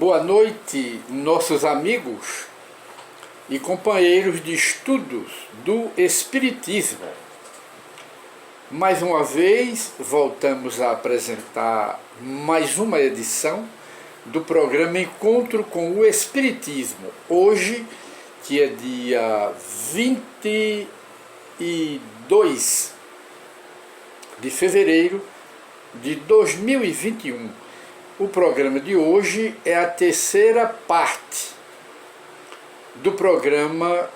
Boa noite, nossos amigos e companheiros de estudos do Espiritismo. Mais uma vez, voltamos a apresentar mais uma edição do programa Encontro com o Espiritismo. Hoje, que é dia 22 de fevereiro de 2021. O programa de hoje é a terceira parte do programa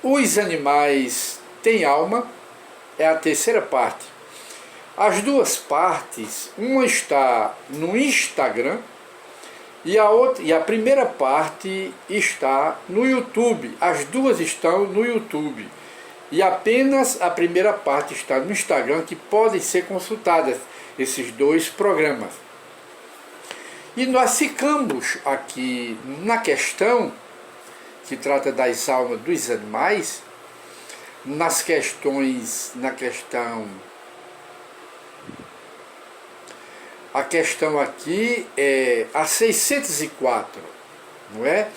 Os Animais Têm Alma. É a terceira parte. As duas partes, uma está no Instagram e a primeira parte está no YouTube. As duas estão no YouTube. E apenas a primeira parte está no Instagram, que podem ser consultadas, esses dois programas. E nós ficamos aqui na questão que trata das almas dos animais, na questão, a questão aqui é a 604, não é?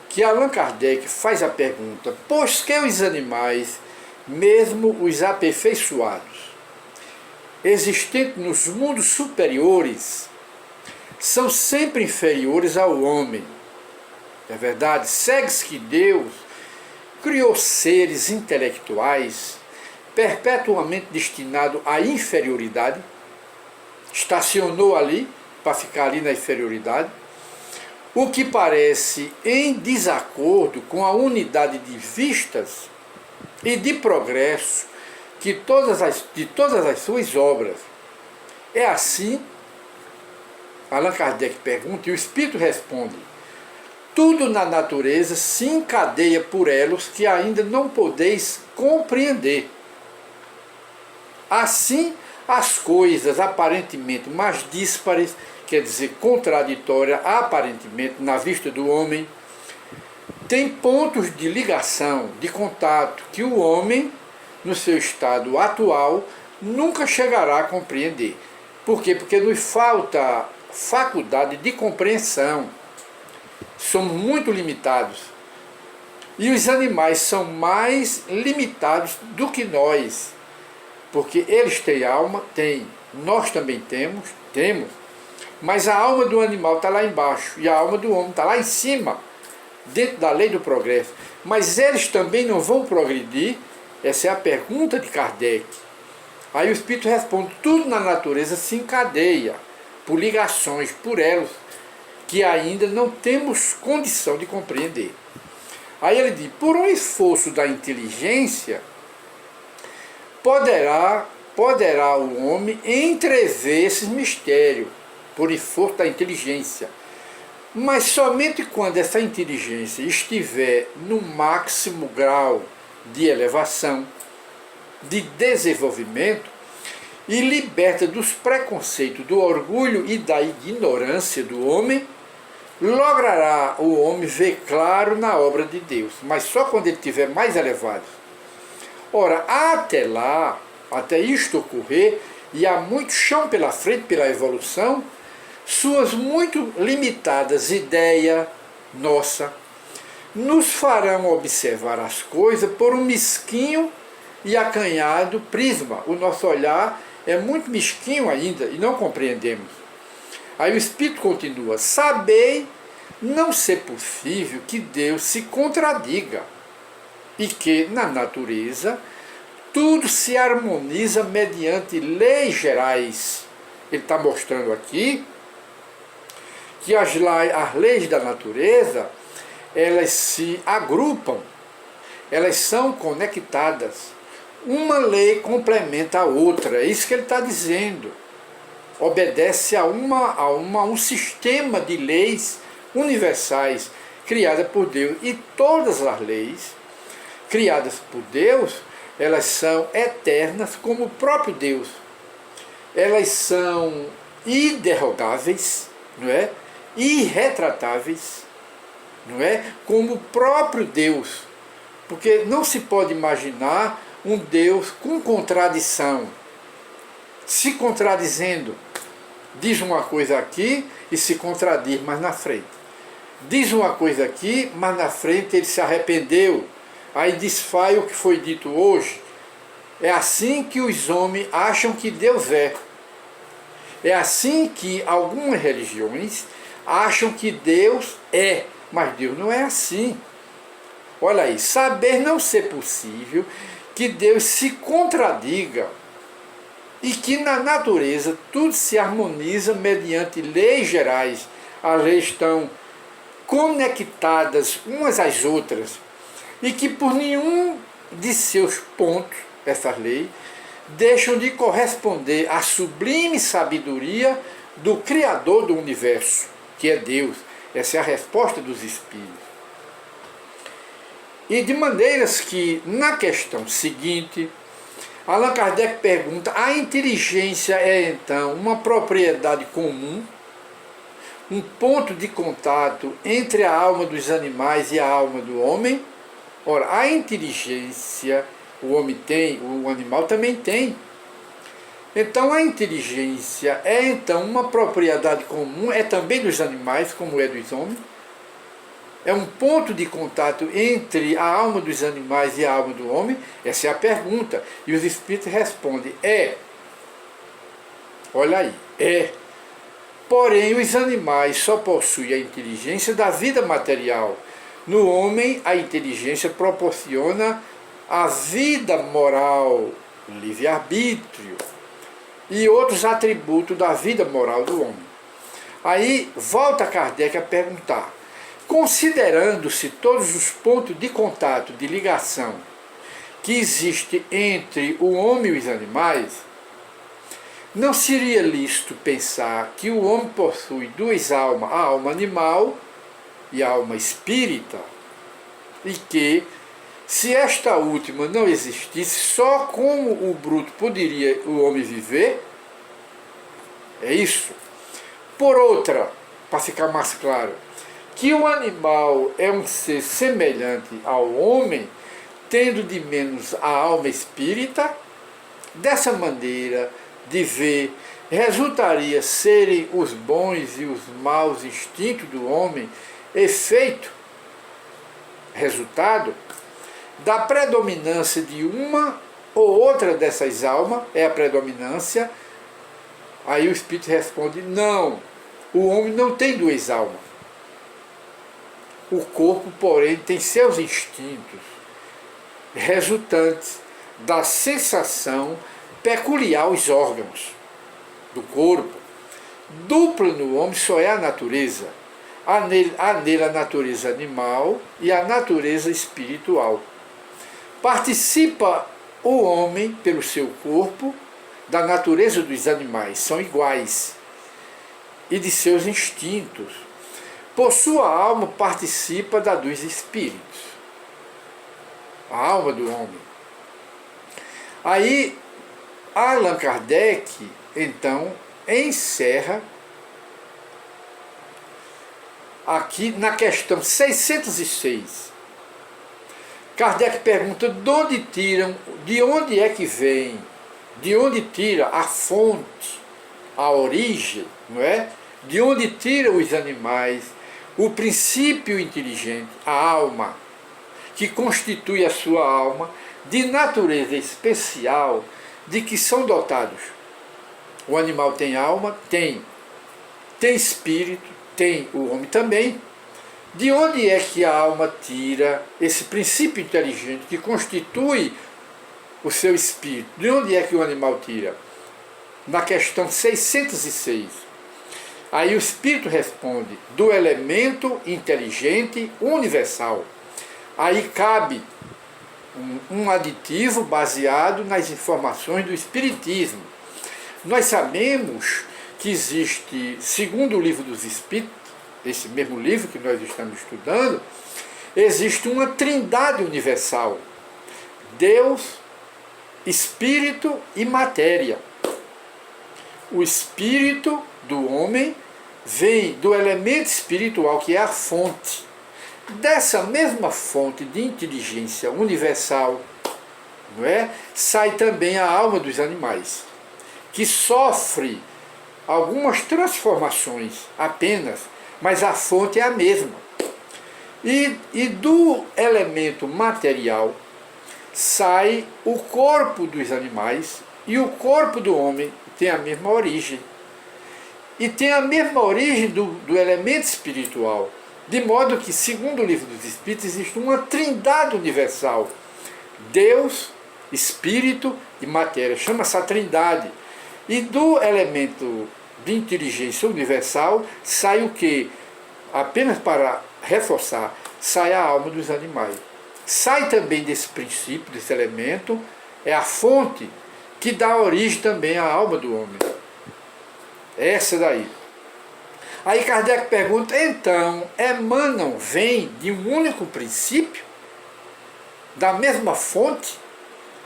Que Allan Kardec faz a pergunta: pois que os animais, mesmo os aperfeiçoados, existentes nos mundos superiores, são sempre inferiores ao homem? É verdade? Segue-se que Deus criou seres intelectuais perpetuamente destinados à inferioridade, estacionou ali para ficar ali na inferioridade, o que parece em desacordo com a unidade de vistas e de progresso de todas as suas obras. É assim? Allan Kardec pergunta e o Espírito responde: tudo na natureza se encadeia por elos que ainda não podeis compreender. Assim, as coisas aparentemente mais díspares, quer dizer, contraditórias aparentemente na vista do homem, têm pontos de ligação, de contato, que o homem, no seu estado atual, nunca chegará a compreender. Por quê? Porque nos falta faculdade de compreensão. Somos muito limitados. E os animais são mais limitados do que nós. Porque eles têm alma, têm. Nós também temos. Mas a alma do animal está lá embaixo. E a alma do homem está lá em cima, dentro da lei do progresso. Mas eles também não vão progredir? Essa é a pergunta de Kardec. Aí o Espírito responde: tudo na natureza se encadeia por ligações, por elos, que ainda não temos condição de compreender. Aí ele diz: por um esforço da inteligência, poderá o homem entrever esses mistérios, por esforço da inteligência. Mas somente quando essa inteligência estiver no máximo grau de elevação, de desenvolvimento, e liberta dos preconceitos, do orgulho e da ignorância do homem, logrará o homem ver claro na obra de Deus, mas só quando ele estiver mais elevado. Ora, até lá, até isto ocorrer, e há muito chão pela frente pela evolução, suas muito limitadas ideias, nos farão observar as coisas por um mesquinho e acanhado prisma. O nosso olhar é muito mesquinho ainda e não compreendemos. Aí o Espírito continua: sabei não ser possível que Deus se contradiga e que na natureza tudo se harmoniza mediante leis gerais. Ele está mostrando aqui que as leis da natureza, elas se agrupam, elas são conectadas. Uma lei complementa a outra, é isso que ele está dizendo. Obedece a um sistema de leis universais criadas por Deus. E todas as leis criadas por Deus, elas são eternas como o próprio Deus. Elas são inderrogáveis, não é? Irretratáveis, não é? Como o próprio Deus. Porque não se pode imaginar um Deus com contradição, se contradizendo. Diz uma coisa aqui e se contradiz mais na frente. Diz uma coisa aqui, mas na frente ele se arrependeu. Aí desfaz o que foi dito hoje. É assim que os homens acham que Deus é. É assim que algumas religiões acham que Deus é. Mas Deus não é assim. Olha aí, saber não ser possível que Deus se contradiga e que na natureza tudo se harmoniza mediante leis gerais. As leis estão conectadas umas às outras e que por nenhum de seus pontos, essas leis, deixam de corresponder à sublime sabedoria do Criador do universo, que é Deus. Essa é a resposta dos Espíritos. E de maneiras que, na questão seguinte, Allan Kardec pergunta: a inteligência é então uma propriedade comum, um ponto de contato entre a alma dos animais e a alma do homem? Ora, a inteligência o homem tem, o animal também tem. Então a inteligência é então uma propriedade comum, é também dos animais, como é dos homens? É um ponto de contato entre a alma dos animais e a alma do homem? Essa é a pergunta. E os Espíritos respondem: é. Olha aí, é. Porém, os animais só possuem a inteligência da vida material. No homem, a inteligência proporciona a vida moral, livre-arbítrio e outros atributos da vida moral do homem. Aí volta Kardec a perguntar: considerando-se todos os pontos de contato, de ligação que existe entre o homem e os animais, não seria lícito pensar que o homem possui duas almas, a alma animal e a alma espírita, e que, se esta última não existisse, só como o bruto poderia o homem viver? É isso. Por outra, para ficar mais claro, que o animal é um ser semelhante ao homem, tendo de menos a alma espírita. Dessa maneira de ver, resultaria serem os bons e os maus instintos do homem efeito, resultado, da predominância de uma ou outra dessas almas, é a predominância. Aí o Espírito responde: não, o homem não tem duas almas. O corpo, porém, tem seus instintos, resultantes da sensação peculiar aos órgãos do corpo. Dupla no homem só é a natureza. Há nele a natureza animal e a natureza espiritual. Participa o homem, pelo seu corpo, da natureza dos animais, são iguais, e de seus instintos. Por sua alma participa da dos espíritos, a alma do homem. Aí Allan Kardec então encerra aqui na questão 606. Kardec pergunta: de onde é que vem, de onde tira a fonte, a origem, não é? De onde tira os animais o princípio inteligente, a alma, que constitui a sua alma, de natureza especial, de que são dotados? O animal tem alma? Tem espírito? Tem. O homem também. De onde é que a alma tira esse princípio inteligente que constitui o seu espírito? De onde é que o animal tira? Na questão 606. Aí o Espírito responde: do elemento inteligente universal. Aí cabe um aditivo baseado nas informações do Espiritismo. Nós sabemos que existe, segundo o Livro dos Espíritos, esse mesmo livro que nós estamos estudando, existe uma trindade universal: Deus, Espírito e matéria. O espírito do homem vem do elemento espiritual, que é a fonte. Dessa mesma fonte de inteligência universal, não é? Sai também a alma dos animais, que sofre algumas transformações apenas, mas a fonte é a mesma. E do elemento material sai o corpo dos animais, e o corpo do homem tem a mesma origem. E tem a mesma origem do elemento espiritual. De modo que, segundo o Livro dos Espíritos, existe uma trindade universal. Deus, Espírito e matéria. Chama-se a trindade. E do elemento de inteligência universal sai o quê? Apenas para reforçar, sai a alma dos animais. Sai também desse princípio, desse elemento, é a fonte que dá origem também à alma do homem. Essa daí. Aí Kardec pergunta, então, emanam, vêm de um único princípio, da mesma fonte,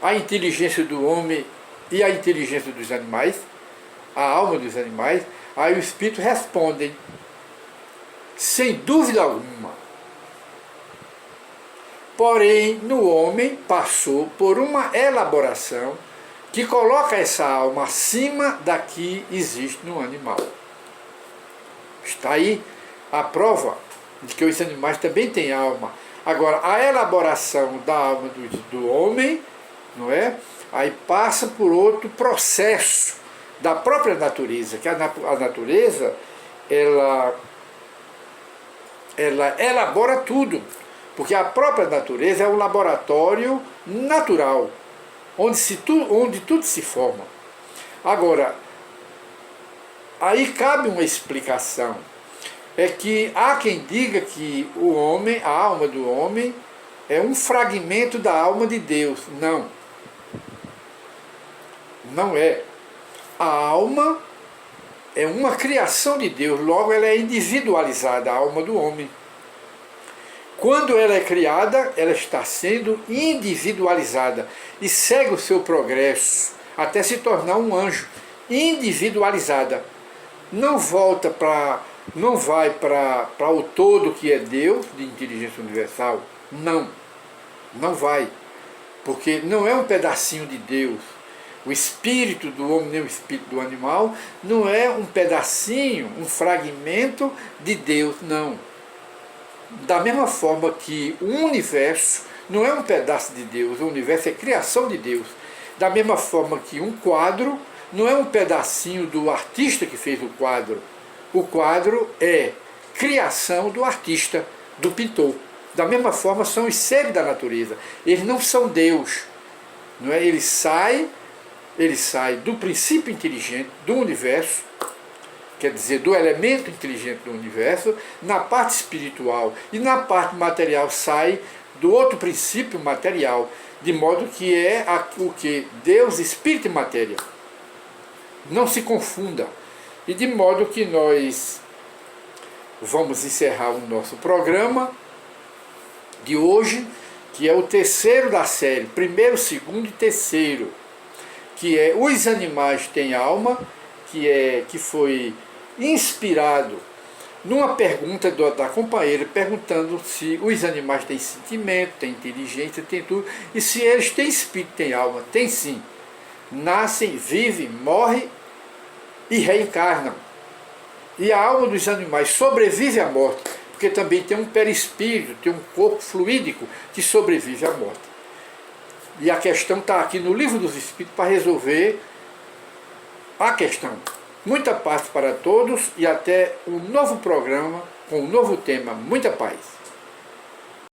a inteligência do homem e a inteligência dos animais, a alma dos animais? Aí o Espírito responde, sem dúvida alguma. Porém, no homem passou por uma elaboração que coloca essa alma acima da que existe no animal. Está aí a prova de que os animais também têm alma. Agora, a elaboração da alma do homem, não é? Aí passa por outro processo da própria natureza, que a natureza, ela elabora tudo, porque a própria natureza é um laboratório natural, onde tudo se forma. Agora, aí cabe uma explicação, é que há quem diga que o homem, a alma do homem, é um fragmento da alma de Deus. Não. Não é. A alma é uma criação de Deus, logo ela é individualizada, a alma do homem. Quando ela é criada, ela está sendo individualizada e segue o seu progresso até se tornar um anjo, individualizada. Não volta para, não vai para o todo que é Deus, de inteligência universal. Não, não vai, porque não é um pedacinho de Deus. O espírito do homem nem o espírito do animal não é um pedacinho, um fragmento de Deus, não. Da mesma forma que o universo não é um pedaço de Deus, o universo é criação de Deus. Da mesma forma que um quadro não é um pedacinho do artista que fez o quadro. O quadro é criação do artista, do pintor. Da mesma forma são os seres da natureza. Eles não são Deus. Não é? Ele sai do princípio inteligente do universo, quer dizer, do elemento inteligente do universo, na parte espiritual, e na parte material sai do outro princípio material, de modo que é o que? Deus, Espírito e matéria. Não se confunda. E de modo que nós vamos encerrar o nosso programa de hoje, que é o terceiro da série, primeiro, segundo e terceiro, que é Os Animais Têm Alma, que foi inspirado numa pergunta da companheira, perguntando se os animais têm sentimento, têm inteligência, têm tudo, e se eles têm espírito, têm alma. Tem sim. Nascem, vivem, morrem e reencarnam. E a alma dos animais sobrevive à morte, porque também tem um perispírito, tem um corpo fluídico que sobrevive à morte. E a questão está aqui no Livro dos Espíritos para resolver a questão. Muita paz para todos e até um novo programa com um novo tema. Muita paz.